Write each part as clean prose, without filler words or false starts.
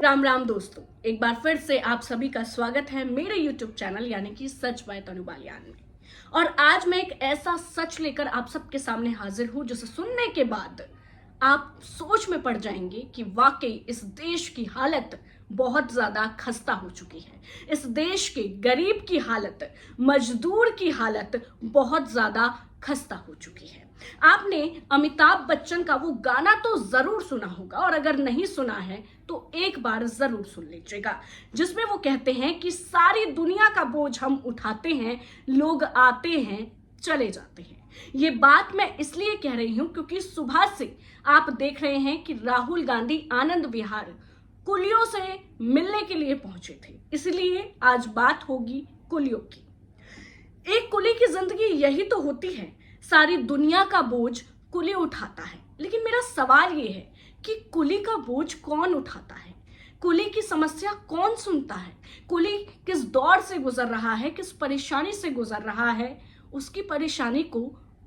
राम राम दोस्तों, एक बार फिर से आप सभी का स्वागत है मेरे YouTube चैनल यानी कि सच बाय तनु बालियान में। और आज मैं एक ऐसा सच लेकर आप सबके सामने हाजिर हूं जिसे सुनने के बाद आप सोच में पड़ जाएंगे कि वाकई इस देश की हालत बहुत ज्यादा खस्ता हो चुकी है। इस देश के गरीब की हालत, मजदूर की हालत बहुत ज्यादा खस्ता हो चुकी है। आपने अमिताभ बच्चन का वो गाना तो जरूर सुना होगा, और अगर नहीं सुना है तो एक बार जरूर सुन लीजिएगा, जिसमें वो कहते हैं कि सारी दुनिया का बोझ हम उठाते हैं, लोग आते हैं चले जाते हैं। ये बात मैं इसलिए कह रही हूं क्योंकि सुबह से आप देख रहे हैं कि राहुल गांधी आनंद विहार कुलियों से मिलने के लिए पहुंचे थे, इसलिए आज बात होगी कुलियों की। एक कुली की जिंदगी यही तो होती है, सारी दुनिया का बोझ कुली उठाता है। लेकिन मेरा सवाल ये है कि कुली का बोझ कौन उठाता है? कुली की समस्या कौन सुनता है? कुली किस दौर से गुजर रहा है, किस परेशानी से गुजर रहा है, उसकी परेशानी को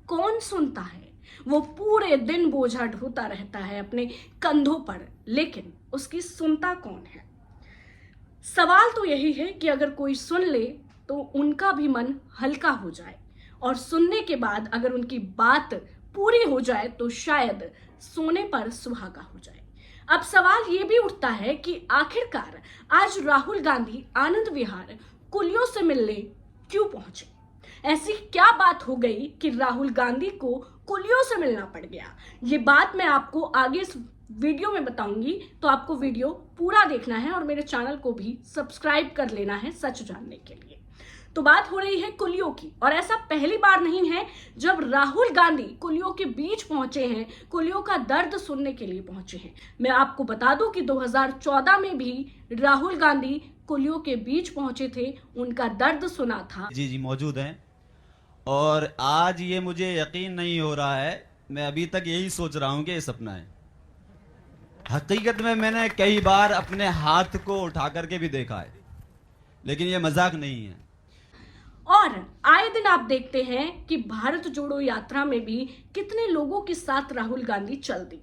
कौन सुनता है? वो पूरे दिन बोझा ढोता रहता है अपने कंधों पर, लेकिन उसकी सुनता कौन है? सवाल तो यही है कि अगर कोई सुन ले तो उनका भी मन हल्का हो जाए, और सुनने के बाद अगर उनकी बात पूरी हो जाए तो शायद सोने पर सुहागा हो जाए। अब सवाल ये भी उठता है कि आखिरकार आज राहुल गांधी आनंद विहार कुलियों से मिलने क्यों पहुंचे? ऐसी क्या बात हो गई कि राहुल गांधी को कुलियों से मिलना पड़ गया? ये बात मैं आपको आगे इस वीडियो में बताऊंगी, तो आपको वीडियो पूरा देखना है और मेरे चैनल को भी सब्सक्राइब कर लेना है सच जानने के लिए। तो बात हो रही है कुलियों की, और ऐसा पहली बार नहीं है जब राहुल गांधी कुलियों के बीच पहुंचे हैं, कुलियों का दर्द सुनने के लिए पहुंचे हैं। मैं आपको बता दूं कि 2014 में भी राहुल गांधी कुलियों के बीच पहुंचे थे, उनका दर्द सुना था। जी मौजूद हैं, और आज ये मुझे यकीन नहीं हो रहा है, मैं अभी तक यही सोच रहा हूं कि ये सपना है। हकीकत में मैंने कई बार अपने हाथ को उठा करके भी देखा है, लेकिन ये मजाक नहीं है। और आए दिन आप देखते हैं कि भारत जोड़ो यात्रा में भी कितने लोगों के साथ राहुल गांधी चल दी।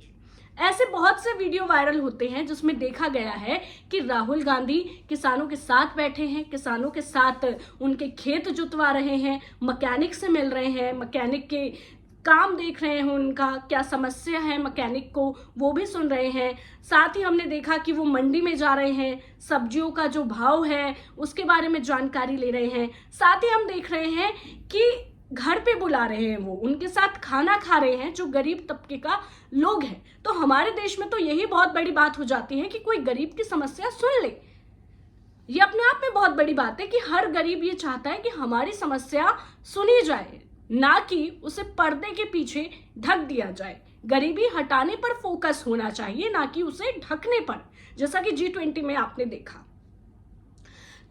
ऐसे बहुत से वीडियो वायरल होते हैं जिसमें देखा गया है कि राहुल गांधी किसानों के साथ बैठे हैं, किसानों के साथ उनके खेत जुतवा रहे हैं, मैकेनिक से मिल रहे हैं, मैकेनिक के काम देख रहे हैं, उनका क्या समस्या है मैकेनिक को वो भी सुन रहे हैं। साथ ही हमने देखा कि वो मंडी में जा रहे हैं, सब्जियों का जो भाव है उसके बारे में जानकारी ले रहे हैं। साथ ही हम देख रहे हैं कि घर पे बुला रहे हैं, वो उनके साथ खाना खा रहे हैं जो गरीब तबके का लोग हैं। तो हमारे देश में तो यही बहुत बड़ी बात हो जाती है कि कोई गरीब की समस्या सुन ले। ये अपने आप में बहुत बड़ी बात है कि हर गरीब ये चाहता है कि हमारी समस्या सुनी जाए, ना कि उसे पर्दे के पीछे ढक दिया जाए। गरीबी हटाने पर फोकस होना चाहिए, ना कि उसे ढकने पर, जैसा कि G20 में आपने देखा।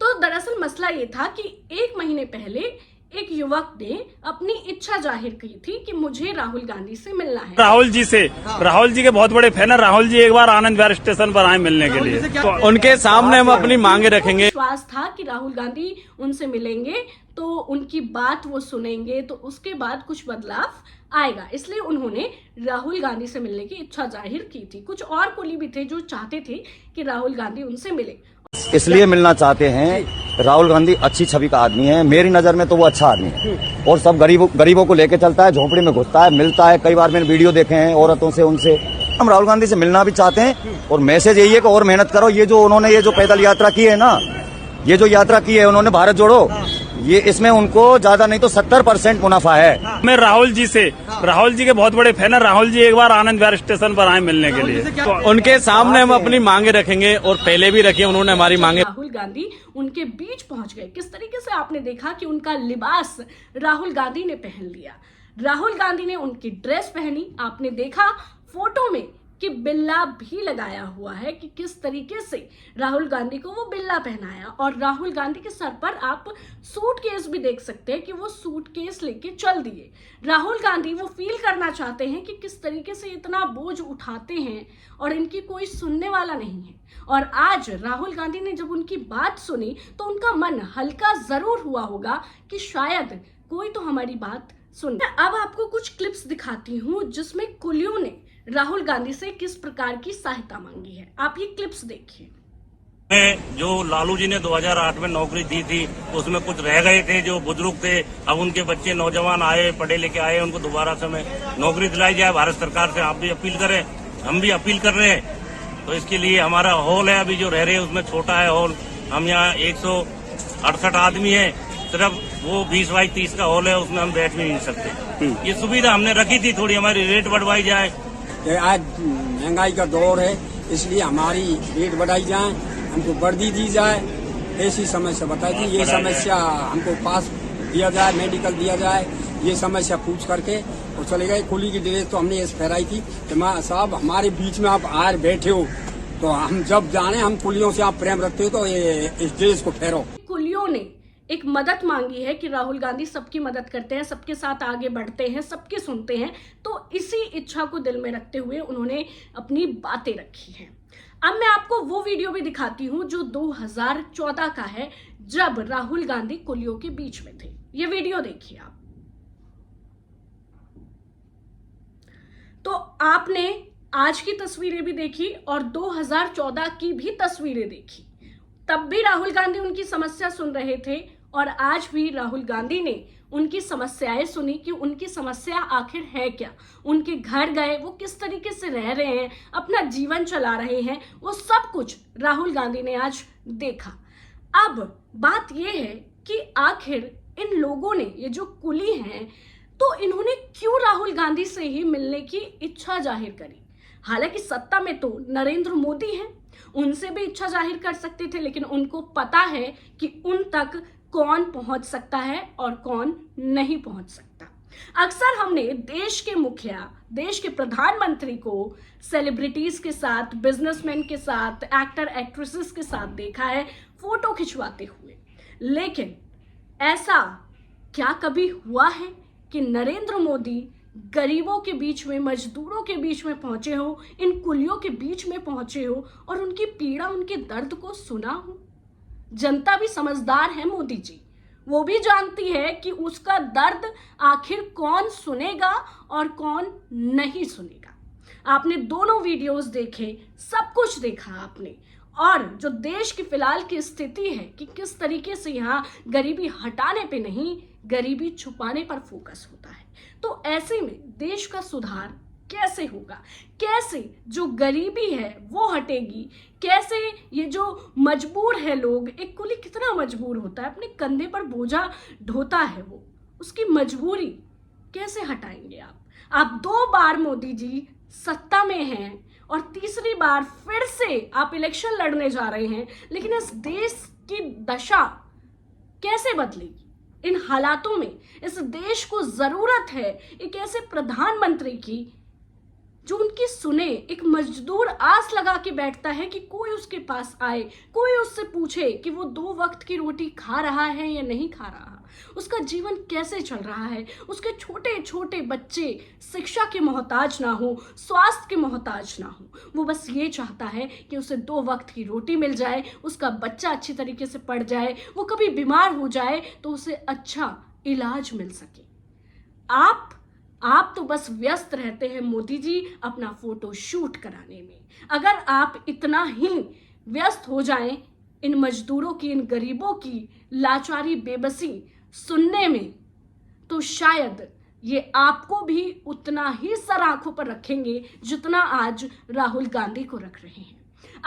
तो दरअसल मसला ये था कि 1 महीने पहले एक युवक ने अपनी इच्छा जाहिर की थी कि मुझे राहुल गांधी से मिलना है। राहुल जी से, राहुल जी के बहुत बड़े फैन है। राहुल जी एक बार आनंद विहार स्टेशन पर आए मिलने के लिए, तो उनके सामने हम अपनी मांगे रखेंगे। विश्वास था कि राहुल गांधी उनसे मिलेंगे तो उनकी बात वो सुनेंगे, तो उसके बाद कुछ बदलाव आएगा, इसलिए उन्होंने राहुल गांधी से मिलने की इच्छा जाहिर की थी। कुछ और कुली भी थे जो चाहते थे कि राहुल गांधी उनसे मिले, इसलिए मिलना चाहते हैं। राहुल गांधी अच्छी छवि का आदमी है, मेरी नजर में तो वो अच्छा आदमी है, और सब गरीबों को लेके चलता है, झोपड़ी में घुसता है, मिलता है। कई बार मैंने वीडियो देखे हैं औरतों से, उनसे। हम राहुल गांधी से मिलना भी चाहते हैं, और मैसेज यही है कि और मेहनत करो। ये जो उन्होंने ये जो पैदल यात्रा की है ना, ये जो यात्रा की है उन्होंने भारत जोड़ो, ये इसमें उनको ज्यादा नहीं तो 70% मुनाफा है। मैं राहुल जी से, राहुल जी के बहुत बड़े फैन है। राहुल जी एक बार आनंद विहार स्टेशन पर आए मिलने के लिए, तो उनके सामने हम अपनी मांगे रखेंगे, और पहले भी रखी, उन्होंने हमारी मांगे। राहुल गांधी उनके बीच पहुंच गए। किस तरीके से आपने देखा कि उनका लिबास राहुल गांधी ने पहन लिया, राहुल गांधी ने उनकी ड्रेस पहनी। आपने देखा फोटो में कि बिल्ला भी लगाया हुआ है, कि किस तरीके से राहुल गांधी को वो बिल्ला पहनाया। और राहुल गांधी के सर पर आप सूटकेस भी देख सकते हैं कि वो सूटकेस लेके चल दिए। राहुल गांधी वो फील करना चाहते हैं कि किस तरीके से इतना बोझ उठाते हैं और इनकी कोई सुनने वाला नहीं है। और आज राहुल गांधी ने जब उनकी बात सुनी तो उनका मन हल्का जरूर हुआ होगा कि शायद कोई तो हमारी बात सुन। अब आपको कुछ क्लिप्स दिखाती हूँ जिसमें कुलियों ने राहुल गांधी से किस प्रकार की सहायता मांगी है। आप ये क्लिप्स देखिए। जो लालू जी ने 2008 में नौकरी दी थी उसमें कुछ रह गए थे जो बुजुर्ग थे, अब उनके बच्चे नौजवान आए, पढ़े लिखे आए, उनको दोबारा से नौकरी दिलाई जाए। भारत सरकार से आप भी अपील करें, हम भी अपील कर रहे हैं। तो इसके लिए हमारा हॉल है अभी जो रह रहे हैं उसमें छोटा है हॉल, हम यहाँ 168 आदमी है, सिर्फ वो 20 बाई 30 का हॉल है, उसमें हम बैठ भी नहीं सकते। ये सुविधा हमने रखी थी, थोड़ी हमारी रेट बढ़वाई जाए। आज महंगाई का दौर है, इसलिए हमारी रेट बढ़ाई जाए, हमको वर्दी दी जाए, ऐसी समस्या बताई थी। ये समस्या हमको पास दिया जाए, मेडिकल दिया जाए, ये समस्या पूछ करके और चले गए। कुली की ड्रेस तो हमने ऐसे फहराई थी कि माँ साहब हमारे बीच में आप आए बैठे हो, तो हम जब जाने हम कुलियों से आप प्रेम रखते हो तो ये इस ड्रेस को फहरो। कुलियों ने एक मदद मांगी है कि राहुल गांधी सबकी मदद करते हैं, सबके साथ आगे बढ़ते हैं, सबके सुनते हैं, तो इसी इच्छा को दिल में रखते हुए उन्होंने अपनी बातें रखी हैं। अब मैं आपको वो वीडियो भी दिखाती हूं जो 2014 का है, जब राहुल गांधी कुलियों के बीच में थे। ये वीडियो देखिए आप। तो आपने आज की तस्वीरें भी देखी और 2014 की भी तस्वीरें देखी। तब भी राहुल गांधी उनकी समस्या सुन रहे थे और आज भी राहुल गांधी ने उनकी समस्याएं सुनी कि उनकी समस्या आखिर है क्या। उनके घर गए, वो किस तरीके से रह रहे हैं, अपना जीवन चला रहे हैं, वो सब कुछ राहुल गांधी ने आज देखा। अब बात यह है कि आखिर इन लोगों ने, ये जो कुली हैं, तो इन्होंने क्यों राहुल गांधी से ही मिलने की इच्छा जाहिर करी। हालांकि सत्ता में तो नरेंद्र मोदी हैं, उनसे भी इच्छा जाहिर कर सकते थे, लेकिन उनको पता है कि उन तक कौन पहुंच सकता है और कौन नहीं पहुंच सकता। अक्सर हमने देश के मुखिया, देश के प्रधानमंत्री को सेलिब्रिटीज के साथ, बिजनेसमैन के साथ, एक्टर एक्ट्रेसेस के साथ देखा है फोटो खिंचवाते हुए, लेकिन ऐसा क्या कभी हुआ है कि नरेंद्र मोदी गरीबों के बीच में, मजदूरों के बीच में पहुंचे हो, इन कुलियों के बीच में पहुंचे हो और उनकी पीड़ा, उनके दर्द को सुना हो। जनता भी समझदार है मोदी जी, वो भी जानती है कि उसका दर्द आखिर कौन सुनेगा और कौन नहीं सुनेगा। आपने दोनों वीडियोस देखे, सब कुछ देखा आपने, और जो देश की फिलहाल की स्थिति है कि किस तरीके से यहाँ गरीबी हटाने पे नहीं, गरीबी छुपाने पर फोकस होता है, तो ऐसे में देश का सुधार कैसे होगा, कैसे जो गरीबी है वो हटेगी, कैसे ये जो मजबूर है लोग, एक कुली कितना मजबूर होता है, अपने कंधे पर बोझा ढोता है, वो उसकी मजबूरी कैसे हटाएंगे आप 2 बार मोदी जी सत्ता में हैं और तीसरी बार फिर से आप इलेक्शन लड़ने जा रहे हैं, लेकिन इस देश की दशा कैसे बदलेगी। इन हालातों में इस देश को जरूरत है एक ऐसे प्रधानमंत्री की जो उनकी सुने। एक मजदूर आस लगा के बैठता है कि कोई उसके पास आए, कोई उससे पूछे कि वो 2 वक्त की रोटी खा रहा है या नहीं खा रहा, उसका जीवन कैसे चल रहा है, उसके छोटे छोटे बच्चे शिक्षा के मोहताज ना हो, स्वास्थ्य के मोहताज ना हो। वो बस ये चाहता है कि उसे 2 वक्त की रोटी मिल जाए, उसका बच्चा अच्छी तरीके से पढ़ जाए, वो कभी बीमार हो जाए तो उसे अच्छा इलाज मिल सके। आप तो बस व्यस्त रहते हैं मोदी जी अपना फोटो शूट कराने में। अगर आप इतना ही व्यस्त हो जाएं इन मजदूरों की, इन गरीबों की लाचारी, बेबसी सुनने में, तो शायद ये आपको भी उतना ही सर आंखों पर रखेंगे जितना आज राहुल गांधी को रख रहे हैं।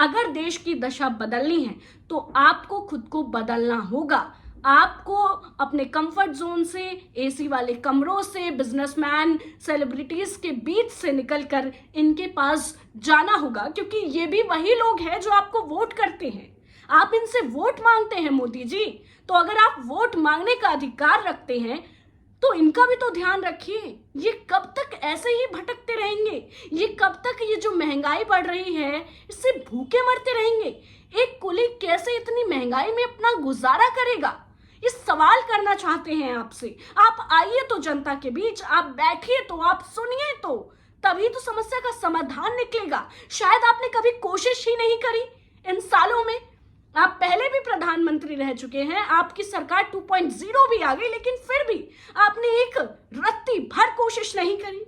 अगर देश की दशा बदलनी है तो आपको खुद को बदलना होगा। आपको अपने कंफर्ट जोन से, एसी वाले कमरों से, बिजनेसमैन, सेलिब्रिटीज के बीच से निकलकर इनके पास जाना होगा, क्योंकि ये भी वही लोग हैं जो आपको वोट करते हैं। आप इनसे वोट मांगते हैं मोदी जी, तो अगर आप वोट मांगने का अधिकार रखते हैं तो इनका भी तो ध्यान रखिए। ये कब तक ऐसे ही भटकते रहेंगे? ये कब तक ये जो महंगाई बढ़ रही है इससे भूखे मरते रहेंगे? एक कुली कैसे इतनी महंगाई में अपना गुजारा करेगा? ये सवाल करना चाहते हैं आपसे। आप आइए तो जनता के बीच, आप बैठिए तो, आप सुनिए तो, तभी तो समस्या का समाधान निकलेगा। शायद आपने कभी कोशिश ही नहीं करी इन सालों में। आप पहले भी प्रधानमंत्री रह चुके हैं, आपकी सरकार 2.0 भी आ गई, लेकिन फिर भी आपने एक रत्ती भर कोशिश नहीं करी।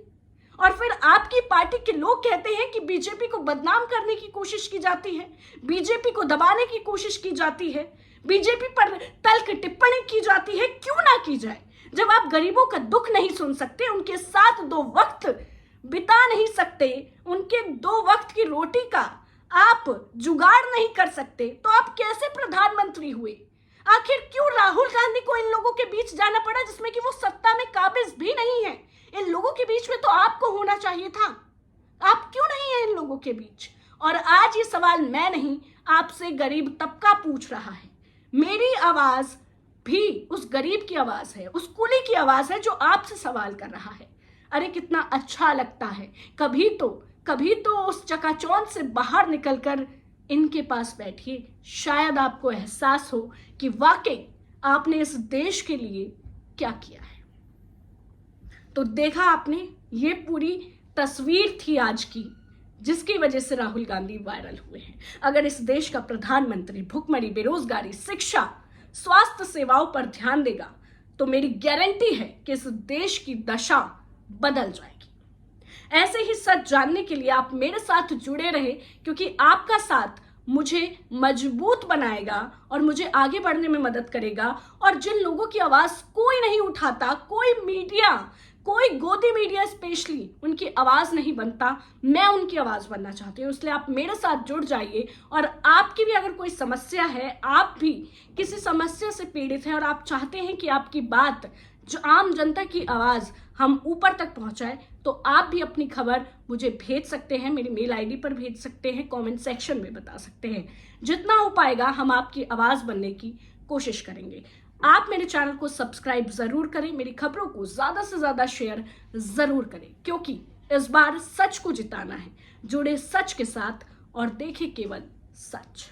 और फिर आपकी पार्टी के लोग कहते हैं कि बीजेपी को बदनाम करने की कोशिश की जाती है, बीजेपी को दबाने की कोशिश की जाती है, बीजेपी पर तल्ख टिप्पणी की जाती है। क्यों ना की जाए? जब आप गरीबों का दुख नहीं सुन सकते, उनके साथ 2 वक्त बिता नहीं सकते, उनके 2 वक्त की रोटी का आप जुगाड़ नहीं कर सकते, तो आप कैसे प्रधानमंत्री हुए? आखिर क्यों राहुल गांधी को इन लोगों के बीच जाना पड़ा जिसमें कि वो सत्ता में काबिज भी नहीं है? इन लोगों के बीच में तो आपको होना चाहिए था। आप क्यों नहीं है इन लोगों के बीच? और आज ये सवाल मैं नहीं, आपसे गरीब तबका पूछ रहा है। मेरी आवाज भी उस गरीब की आवाज है, उस कुली की आवाज है जो आपसे सवाल कर रहा है। अरे कितना अच्छा लगता है कभी तो उस चकाचौंध से बाहर निकलकर इनके पास बैठिए, शायद आपको एहसास हो कि वाकई आपने इस देश के लिए क्या किया है। तो देखा आपने, ये पूरी तस्वीर थी आज की, जिसकी वजह से राहुल गांधी वायरल हुए हैं। अगर इस देश का प्रधानमंत्री भुखमरी, बेरोजगारी, शिक्षा, स्वास्थ्य सेवाओं पर ध्यान देगा तो मेरी गारंटी है कि इस देश की दशा बदल जाएगी। ऐसे ही सच जानने के लिए आप मेरे साथ जुड़े रहे, क्योंकि आपका साथ मुझे मजबूत बनाएगा और मुझे आगे बढ़ने में मदद करेगा। और जिन लोगों की आवाज कोई नहीं उठाता, कोई मीडिया, कोई गोदी मीडिया स्पेशली उनकी आवाज नहीं बनता, मैं उनकी आवाज बनना चाहती हूँ। इसलिए आप मेरे साथ जुड़ जाइए। और आपकी भी अगर कोई समस्या है, आप भी किसी समस्या से पीड़ित हैं और आप चाहते हैं कि आपकी बात, जो आम जनता की आवाज हम ऊपर तक पहुंचाए, तो आप भी अपनी खबर मुझे भेज सकते हैं, मेरी मेल आईडी पर भेज सकते हैं, कमेंट सेक्शन में बता सकते हैं। जितना हो पाएगा हम आपकी आवाज बनने की कोशिश करेंगे। आप मेरे चैनल को सब्सक्राइब जरूर करें, मेरी खबरों को ज्यादा से ज्यादा शेयर जरूर करें, क्योंकि इस बार सच को जिताना है। जुड़े सच के साथ और देखें केवल सच।